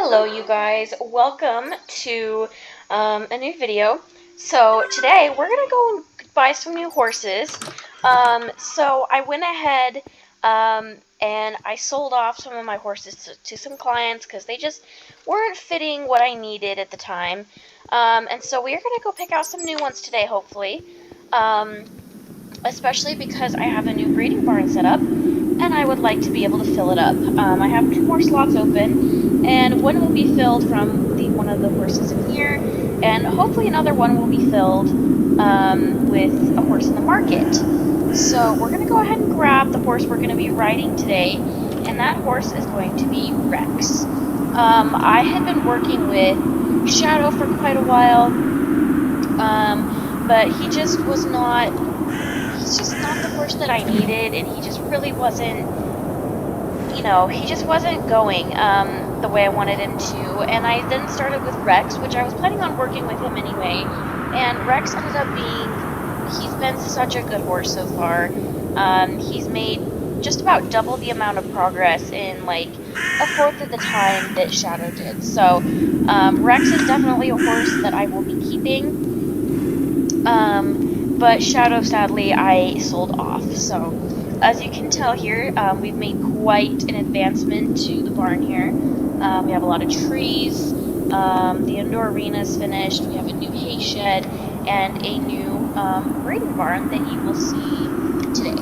Hello you guys, welcome to a new video. So today we're gonna go and buy some new horses. So I went ahead and I sold off some of my horses to some clients because they just weren't fitting what I needed at the time. And so we are gonna go pick out some new ones today, hopefully. Especially because I have a new breeding barn set up, and I would like to be able to fill it up. I have 2 more slots open, and one will be filled from one of the horses in here, and hopefully another one will be filled with a horse in the market. So we're going to go ahead and grab the horse we're going to be riding today, and that horse is going to be Rex. I had been working with Shadow for quite a while, but he just was not... he's just not the horse that I needed, and he just really wasn't, you know, he just wasn't going the way I wanted him to. And I then started with Rex, which I was planning on working with him anyway, and Rex ended up being, he's been such a good horse so far. He's made just about double the amount of progress in like a fourth of the time that Shadow did. So Rex is definitely a horse that I will be keeping. But Shadow, sadly, I sold off. So, as you can tell here, we've made quite an advancement to the barn here. We have a lot of trees, the indoor arena is finished, we have a new hay shed, and a new breeding barn that you will see today.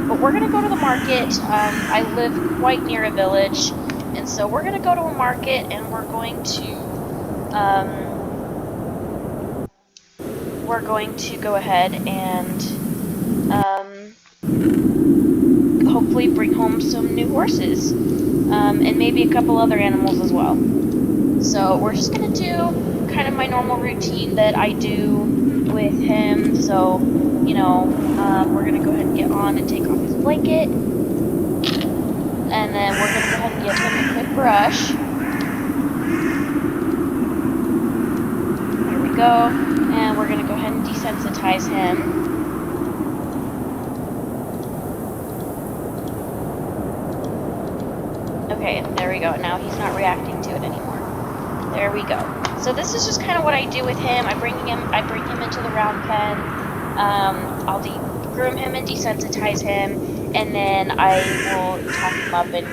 But we're going to go to the market. I live quite near a village, and so we're going to go to a market, and we're going to go ahead and hopefully bring home some new horses, and maybe a couple other animals as well. So we're just going to do kind of my normal routine that I do with him. So, you know, we're going to go ahead and get on and take off his blanket, and then we're going to go ahead and give him a quick brush. There we go. And we're going to go ahead and desensitize him. Okay, there we go. Now he's not reacting to it anymore. There we go. So this is just kind of what I do with him. I bring him into the round pen. I'll groom him and desensitize him, and then I will tack him up and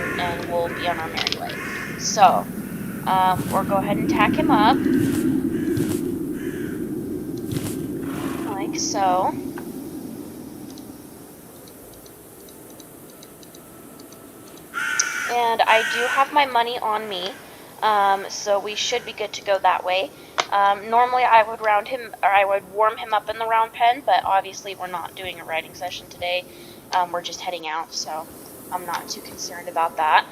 we'll be on our merry way. So we'll go ahead and tack him up. Like so. And I do have my money on me, so we should be good to go that way. Normally I would warm him up in the round pen, but obviously we're not doing a riding session today. We're just heading out, so I'm not too concerned about that.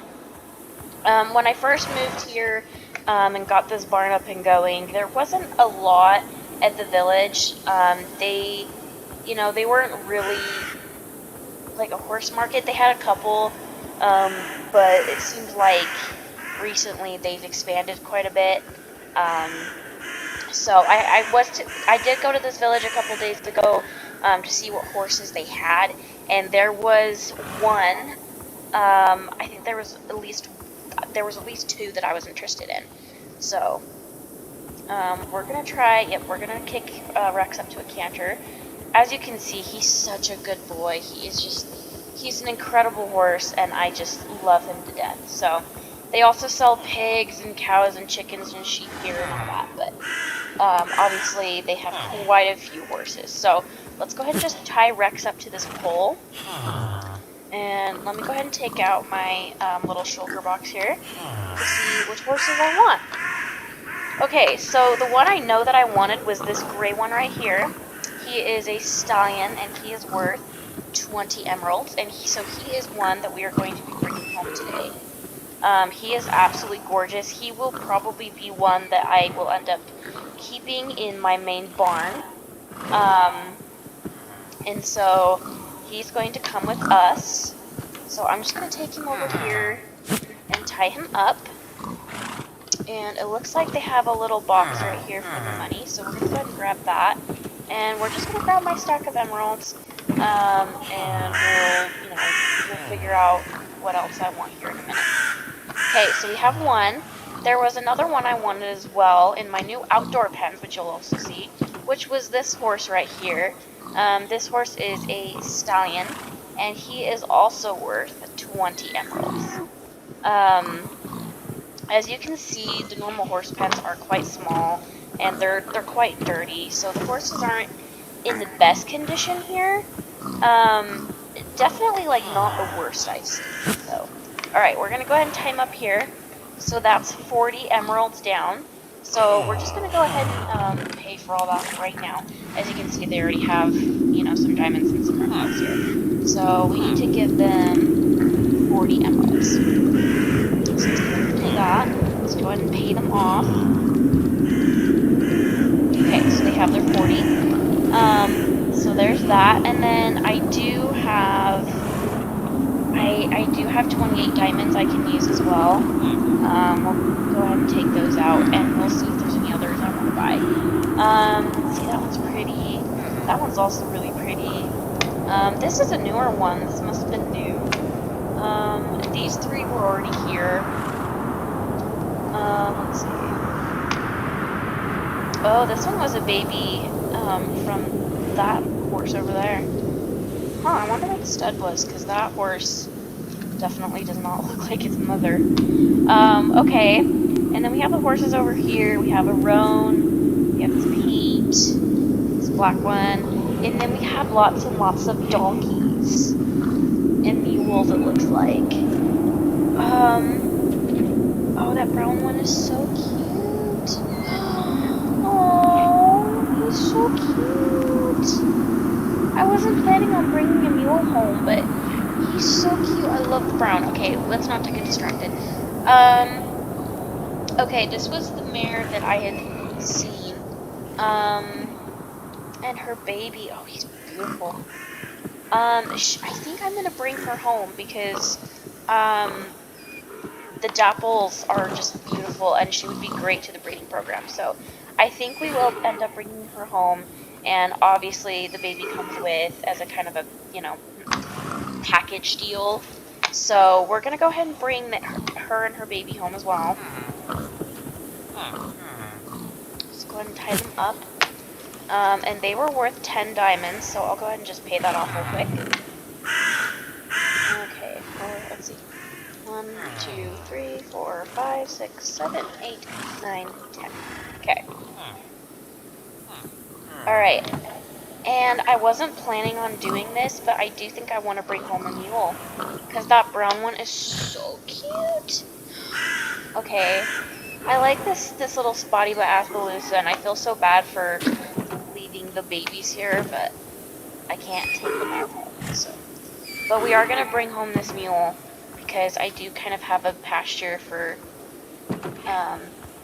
When I first moved here and got this barn up and going, there wasn't a lot at the village. They weren't really like a horse market. They had a couple, but it seems like recently they've expanded quite a bit. So I did go to this village a couple days ago to see what horses they had, and there was one. I think there was at least 2 that I was interested in. So we're gonna kick Rex up to a canter. As you can see, he's such a good boy. He's an incredible horse, and I just love him to death. So they also sell pigs and cows and chickens and sheep here and all that, but obviously they have quite a few horses. So let's go ahead and just tie Rex up to this pole. And let me go ahead and take out my little shulker box here to see which horses I want. Okay, so the one I know that I wanted was this gray one right here. He is a stallion, and he is worth 20 emeralds, and so he is one that we are going to be bringing home today. He is absolutely gorgeous. He will probably be one that I will end up keeping in my main barn. And so he's going to come with us. So I'm just going to take him over here and tie him up. And it looks like they have a little box right here for the money, so we're going to go ahead and grab that. And we're just going to grab my stack of emeralds, and we'll figure out what else I want here in a minute. Okay, so we have one. There was another one I wanted as well in my new outdoor pens, which you'll also see, which was this horse right here. This horse is a stallion, and he is also worth 20 emeralds. As you can see, the normal horse pens are quite small, and they're quite dirty, so the horses aren't in the best condition here. Definitely like not the worst I've seen, though. Alright, we're gonna go ahead and time up here. So that's 40 emeralds down. So we're just gonna go ahead and pay for all that right now. As you can see, they already have, you know, some diamonds and some emeralds here. So we need to give them 40 emeralds. So let's go ahead and do that. Let's go ahead and pay them off. Okay, so they have their 40. So there's that, and then I do have 28 diamonds I can use as well. We'll go ahead and take those out, and we'll see if there's any others I want to buy. Let's see, that one's pretty. That one's also really pretty. This is a newer one. This must have been new. These three were already here. Let's see. Oh, this one was a baby from that horse over there. Huh, I wonder where the stud was, because that horse definitely does not look like its mother. Okay, and then we have the horses over here. We have a roan, we have this paint, this black one, and then we have lots and lots of donkeys and mules, it looks like. Oh, that brown one is so cute. Oh, he's so cute. I wasn't planning on bringing a mule home, but he's so cute. I love the brown. Okay, let's not get distracted. Okay, this was the mare that I had seen. And her baby. Oh, he's beautiful. I think I'm gonna bring her home because, the dapples are just beautiful, and she would be great to the breeding program. So I think we will end up bringing her home, and obviously the baby comes with as a kind of a, you know, package deal. So we're gonna go ahead and bring her and her baby home as well. Just go ahead and tie them up. And they were worth 10 diamonds, so I'll go ahead and just pay that off real quick. Okay, let's see. 1, 2, 3, 4, 5, 6, 7, 8, 9, 10. Okay. Alright. And I wasn't planning on doing this, but I do think I want to bring home a mule. Because that brown one is so cute. Okay. I like this little spotty but Appaloosa, and I feel so bad for leaving the babies here, but I can't take them all home. So. But we are going to bring home this mule, because I do kind of have a pasture for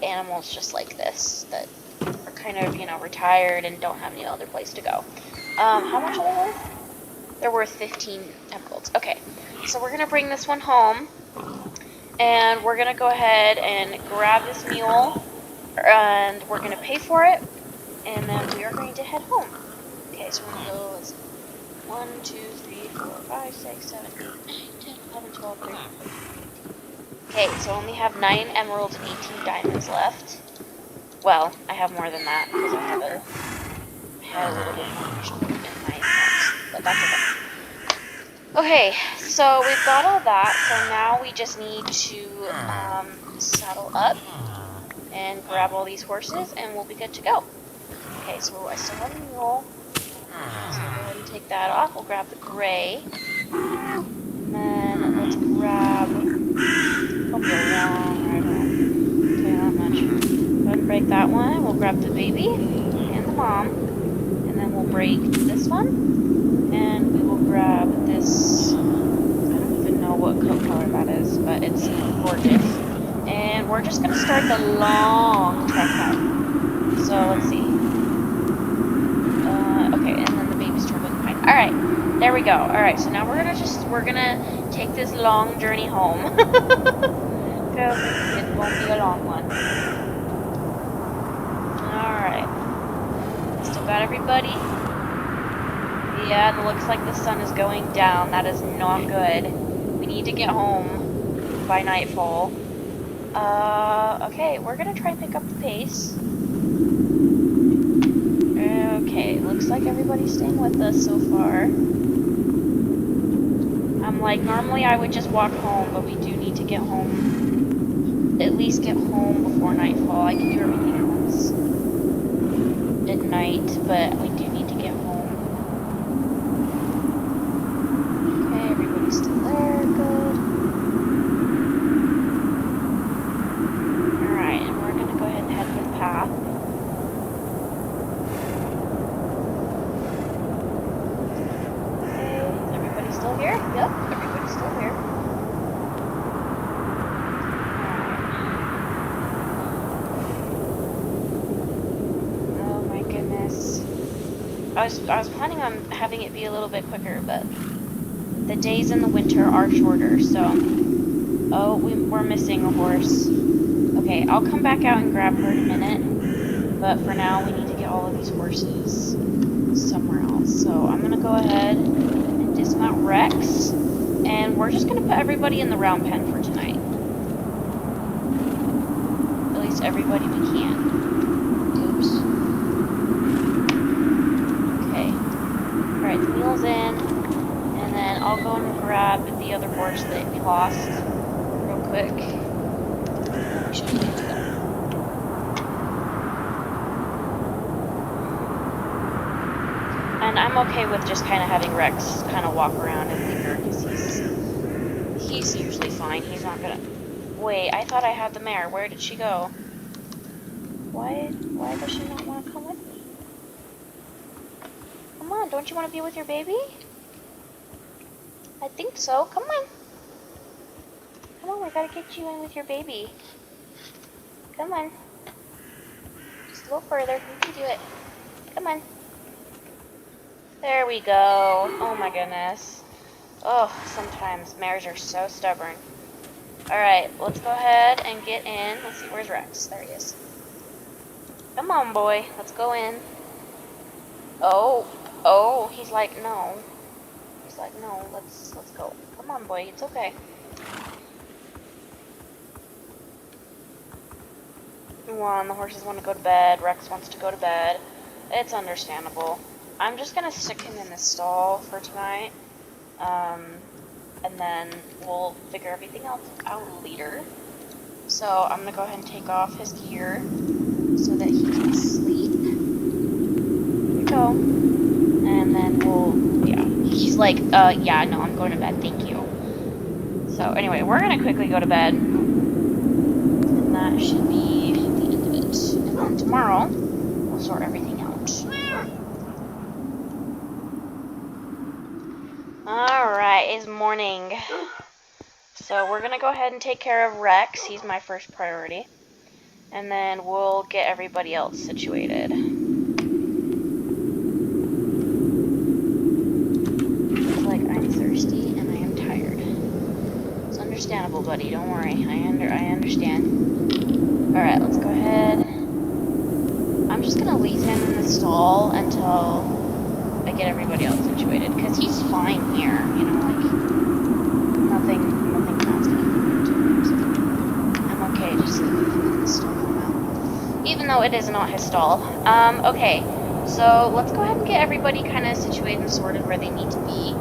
animals just like this that are kind of, you know, retired and don't have any other place to go. How much are they worth? They're worth 15 emeralds. Okay, so we're going to bring this one home, and we're going to go ahead and grab this mule, and we're going to pay for it, and then we are going to head home. Okay, so we're going to go, let's see, 1, 2, 3, 4, 5, 6, 7, 8, 9, 10, 11, 12, 13, 14. Okay, so I only have 9 emeralds and 18 diamonds left. Well, I have more than that, because I had a little bit more in my accounts, but that's okay. Okay, so we've got all that, so now we just need to saddle up and grab all these horses, and we'll be good to go. Okay, so I still have a mule, so we'll go ahead and take that off. We'll grab the gray, and then let's grab, don't go wrong, right on, okay, not much. Go ahead and break that one. We'll grab the baby and the mom, and then we'll break this one, and we will grab this, I don't even know what color that is, but it's gorgeous. And we're just going to start the long trek out. So let's see. Okay, and then the baby's traveling behind. Alright, there we go. Alright, so now we're gonna take this long journey home. Because it won't be a long one. Alright. Still got everybody? Yeah, it looks like the sun is going down. That is not good. We need to get home by nightfall. Okay, we're gonna try and pick up the pace. Okay, looks like everybody's staying with us so far. I'm like, normally I would just walk home, but we do need to get home. At least get home before nightfall. I can do everything else at night, but we do need to get home. Okay, everybody's still there. Good. Alright, and we're gonna go ahead and head for the path. Okay, is everybody still here? Yep, everybody's still here. I was planning on having it be a little bit quicker, but the days in the winter are shorter, so... Oh, we're missing a horse. Okay, I'll come back out and grab her in a minute, but for now we need to get all of these horses somewhere else. So I'm gonna go ahead and dismount Rex, and we're just gonna put everybody in the round pen for tonight. At least everybody we can. Oops. Alright, the mule's in, and then I'll go and grab the other horse that we lost real quick. Let me show you how to go. And I'm okay with just kind of having Rex kind of walk around and leave her, because he's usually fine. He's not gonna... Wait, I thought I had the mare. Where did she go? Why does she not want to come with me? Come on, don't you want to be with your baby? I think so. Come on. Come on, we gotta get you in with your baby. Come on. Just a little further. You can do it. Come on. There we go. Oh my goodness. Oh, sometimes mares are so stubborn. Alright, let's go ahead and get in. Let's see, where's Rex? There he is. Come on, boy. Let's go in. Oh, he's like, no. He's like, no, let's go. Come on, boy, it's okay. Well, and the horses want to go to bed. Rex wants to go to bed. It's understandable. I'm just gonna stick him in the stall for tonight. And then we'll figure everything else out later. So I'm gonna go ahead and take off his gear so that he can sleep. Here we go. And then we'll, yeah, he's like, yeah, no, I'm going to bed, thank you. So anyway, we're going to quickly go to bed. And that should be the end of it. And then tomorrow, we'll sort everything out. Alright, it's morning. So we're going to go ahead and take care of Rex. He's my first priority. And then we'll get everybody else situated. Understandable, buddy. Don't worry. I understand. Alright, let's go ahead. I'm just gonna leave him in the stall until I get everybody else situated, because he's fine here, you know, like, nothing bad's gonna happen to him, so I'm okay just leaving him in the stall now. Even though it is not his stall. Okay, so let's go ahead and get everybody kind of situated and sorted where they need to be.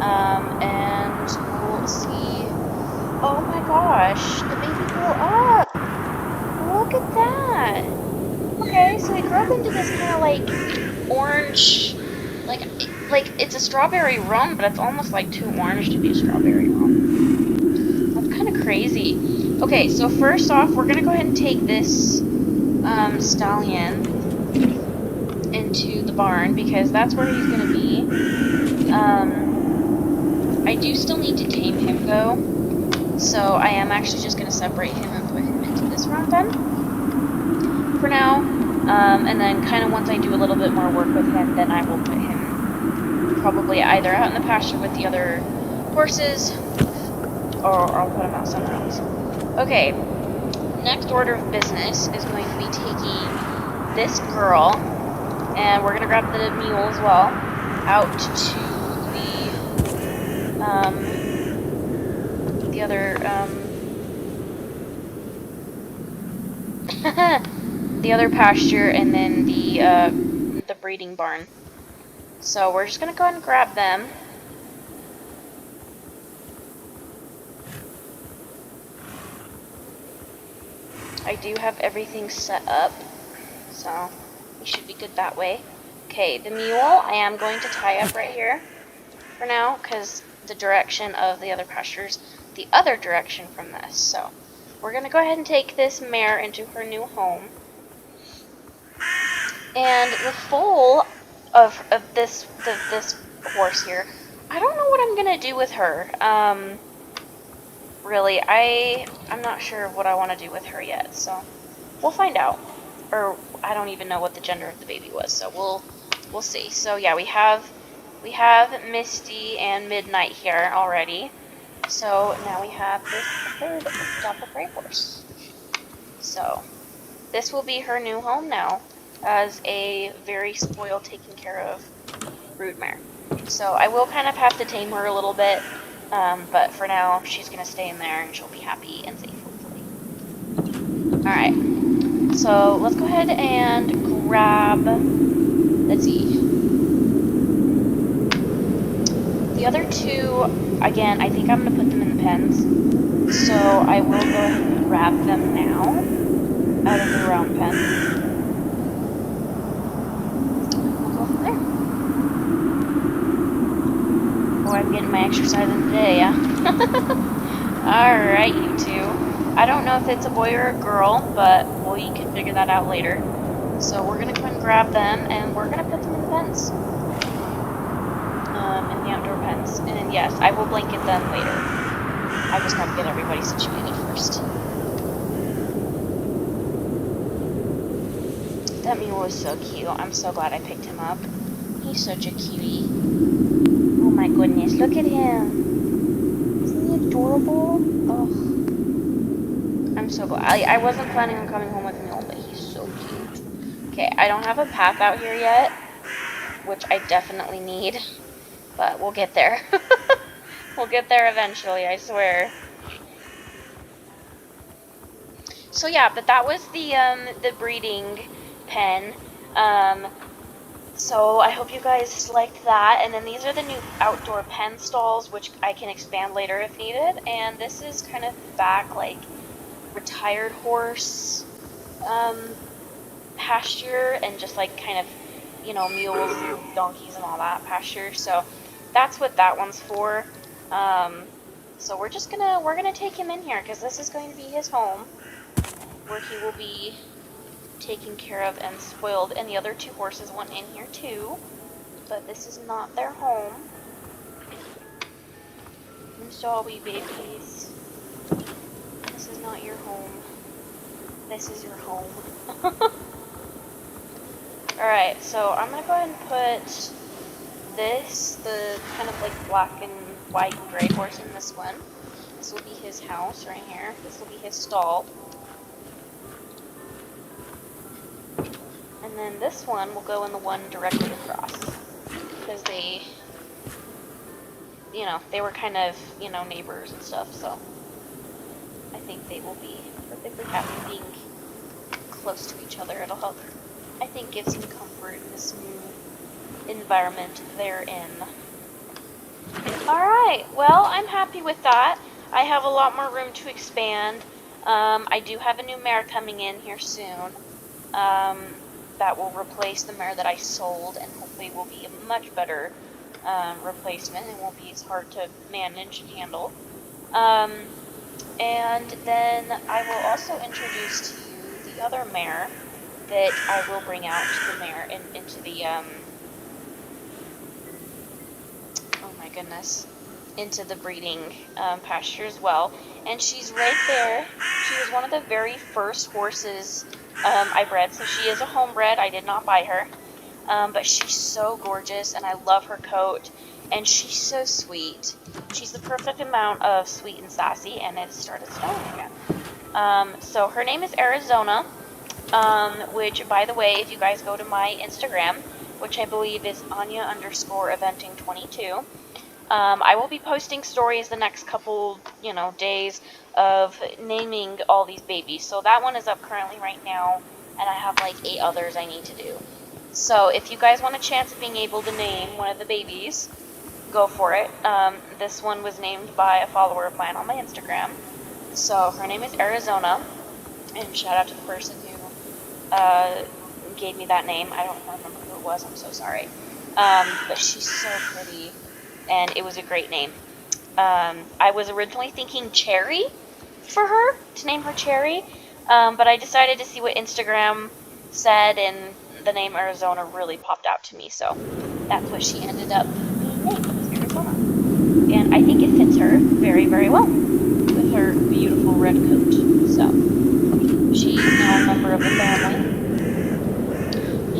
And we'll see. Oh my gosh, the baby grew up! Look at that! Okay, so it grew up into this kind of like orange, like it's a strawberry rum, but it's almost like too orange to be a strawberry rum. That's kind of crazy. Okay, so first off, we're gonna go ahead and take this stallion into the barn, because that's where he's gonna be. I do still need to tame him though. So I am actually just going to separate him and put him into this round pen for now. And then kind of once I do a little bit more work with him, then I will put him probably either out in the pasture with the other horses, or I'll put him out somewhere else. Okay, next order of business is going to be taking this girl, and we're going to grab the mule as well, out to the other, the other pasture, and then the breeding barn. So we're just gonna go ahead and grab them. I do have everything set up, so we should be good that way. Okay, the mule I am going to tie up right here for now, because the direction of the other pastures, the other direction from this. So we're gonna go ahead and take this mare into her new home. And the foal of this horse here, I don't know what I'm gonna do with her. Really, I'm not sure what I want to do with her yet, so we'll find out. Or I don't even know what the gender of the baby was, so we'll see. So yeah, we have Misty and Midnight here already. So now we have this third Dapple Gray horse. So this will be her new home now, as a very spoiled, taken care of broodmare. So I will kind of have to tame her a little bit. But for now, she's going to stay in there and she'll be happy and safe, hopefully. Alright, so let's go ahead and grab, let's see. The other two, again, I think I'm going to put them in the pens. So I will go ahead and grab them now out of the round pen. We'll go from there. Oh, I'm getting my exercise in today, yeah? Alright, you two. I don't know if it's a boy or a girl, but we can figure that out later. So we're going to go and grab them, and we're going to put them in the pens. In the outdoor pens. And yes, I will blanket them later. I just have to get everybody situated first. That mule is so cute. I'm so glad I picked him up. He's such a cutie. Oh my goodness, look at him. Isn't he adorable? Oh, I'm so glad. I wasn't planning on coming home with Mule, but he's so cute. Okay, I don't have a path out here yet, which I definitely need, but we'll get there. We'll get there eventually, I swear. So yeah, but that was the breeding pen. So I hope you guys liked that. And then these are the new outdoor pen stalls, which I can expand later if needed. And this is kind of back, like, retired horse pasture, and just like kind of, you know, mules and donkeys and all that pasture. So that's what that one's for. So we're gonna take him in here, because this is going to be his home, where he will be taken care of and spoiled. And the other two horses went in here too, but this is not their home. I'm sorry, babies. This is not your home. This is your home. Alright, so I'm gonna go ahead and put this, the kind of like black and white and gray horse, in this one. This will be his house right here. This will be his stall. And then this one will go in the one directly across, because they, you know, they were kind of, you know, neighbors and stuff, so I think they will be perfectly happy being close to each other. It'll help, I think, give some comfort in this new environment they're in. Alright, well, I'm happy with that. I have a lot more room to expand. I do have a new mare coming in here soon. That will replace the mare that I sold, and hopefully will be a much better replacement. It won't be as hard to manage and handle. And then I will also introduce to you the other mare that I will bring out to the mare into the oh my goodness, into the breeding pasture as well. And she's right there. She was one of the very first horses I bred, so she is a homebred. I did not buy her, but she's so gorgeous, and I love her coat, and she's so sweet. She's the perfect amount of sweet and sassy, and it started snowing again. So her name is Arizona, which, by the way, if you guys go to my Instagram, which I believe is Anya_eventing22, I will be posting stories the next couple, days of naming all these babies. So that one is up currently right now, and I have like 8 others I need to do. So if you guys want a chance of being able to name one of the babies, go for it. This one was named by a follower of mine on my Instagram. So her name is Arizona, and shout out to the person who gave me that name. I don't remember who it was. I'm so sorry. But she's so pretty, and it was a great name. I was originally thinking Cherry for her, to name her Cherry, but I decided to see what Instagram said, and the name Arizona really popped out to me, so that's what she ended up being named, was Arizona. And I think it fits her very, very well with her beautiful red coat. So she's now a member of the family,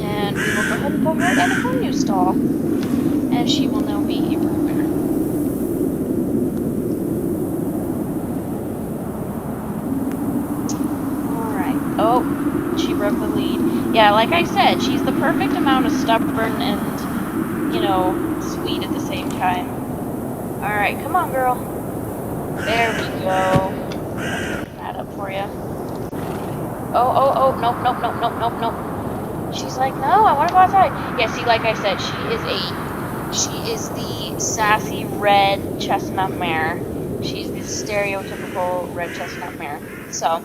and we will go ahead and put her in her new stall, and she will now be a brood bear. Alright. Oh, she broke the lead. Yeah, like I said, she's the perfect amount of stubborn and, sweet at the same time. Alright, come on, girl. There we go. That up for you. Oh, nope, nope, nope, nope, nope, nope. She's like, no, I want to go outside. Yeah, see, like I said, she is the sassy red chestnut mare. She's the stereotypical red chestnut mare. So,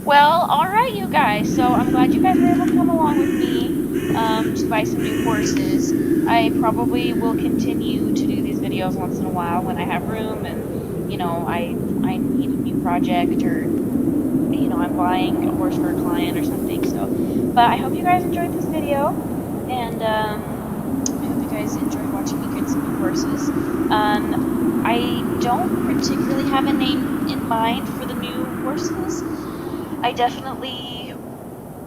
well, alright, you guys. So, I'm glad you guys were able to come along with me to buy some new horses. I probably will continue to do these videos once in a while when I have room and, I need a new project, or, I'm buying a horse for a client or something. So, but I hope you guys enjoyed this video, and I hope you guys enjoyed watching me get some new horses. I don't particularly have a name in mind for the new horses. I definitely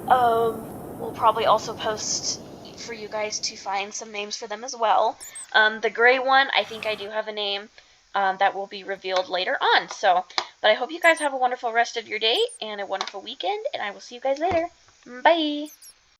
will probably also post for you guys to find some names for them as well. The gray one, I think I do have a name that will be revealed later on. So, but I hope you guys have a wonderful rest of your day and a wonderful weekend, and I will see you guys later. Bye!